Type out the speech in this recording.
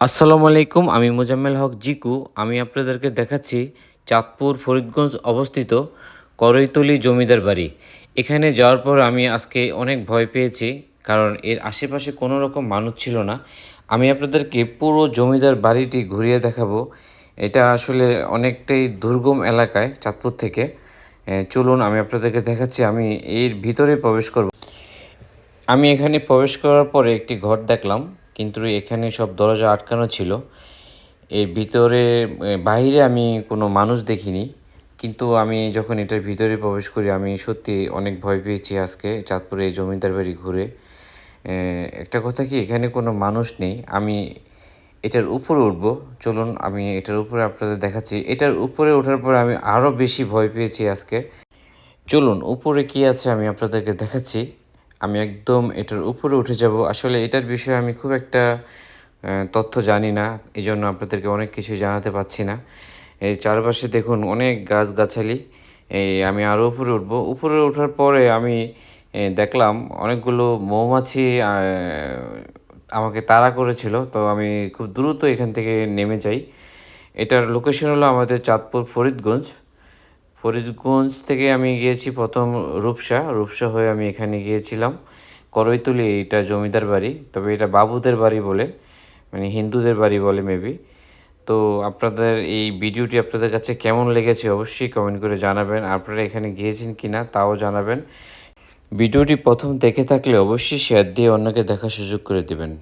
আসসালামু আলাইকুম। আমি মোজাম্মেল হক জিকু। আমি আপনাদেরকে দেখাচ্ছি চাঁদপুর ফরিদগঞ্জ অবস্থিত করইতলী জমিদার বাড়ি। এখানে যাওয়ার পর আমি আজকে অনেক ভয় পেয়েছি, কারণ এর আশেপাশে কোনো রকম মানুষ ছিল না। আমি আপনাদেরকে পুরো জমিদার বাড়িটি ঘুরিয়ে দেখাবো। এটা আসলে অনেকটাই দুর্গম এলাকায় চাঁদপুর থেকে। চলুন আমি আপনাদেরকে দেখাচ্ছি। আমি এর ভিতরে প্রবেশ করব। আমি এখানে প্রবেশ করার পরে একটি ঘর দেখলাম, কিন্তু এখানে সব দরজা আটকানো ছিল। এর ভিতরে বাইরে আমি কোনো মানুষ দেখিনি, কিন্তু আমি যখন এটার ভিতরে প্রবেশ করি আমি সত্যি অনেক ভয় পেয়েছি আজকে চাঁদপুরে এই জমিদার বাড়ি ঘুরে। একটা কথা কি, এখানে কোনো মানুষ নেই। আমি এটার উপরে উঠবো। চলুন আমি এটার উপরে আপনাদের দেখাচ্ছি। এটার উপরে ওঠার পরে আমি আরও বেশি ভয় পেয়েছি আজকে। চলুন উপরে কি আছে আমি আপনাদেরকে দেখাচ্ছি। আমি একদম এটার উপরে উঠে যাব। আসলে এটার বিষয়ে আমি খুব একটা তথ্য জানি না, এই জন্য আপনাদেরকে অনেক কিছু জানাতে পারছি না। এই চারপাশে দেখুন অনেক গাছগাছালি। আমি আরও উপরে উঠবো। উপরে ওঠার পরে আমি দেখলাম অনেকগুলো মৌমাছি আমাকে তাড়া করেছিল। তো আমি খুব দ্রুত এখান থেকে নেমে যাই। এটার লোকেশন হলো আমাদের চাঁদপুর ফরিদগঞ্জ। ফরিদগঞ্জ থেকে আমি গিয়েছি প্রথম রূপসা হয়ে আমি এখানে গিয়েছিলাম করইতলী। এটা জমিদার বাড়ি, তবে এটা বাবুদের বাড়ি বলে, মানে হিন্দুদের বাড়ি বলে মেবি। তো আপনাদের এই ভিডিওটি আপনাদের কাছে কেমন লেগেছে অবশ্যই কমেন্ট করে জানাবেন। আপনারা এখানে গিয়েছেন কি না তাও জানাবেন। ভিডিওটি প্রথম দেখে থাকলে অবশ্যই শেয়ার দিয়ে অন্যকে দেখার সুযোগ করে দেবেন।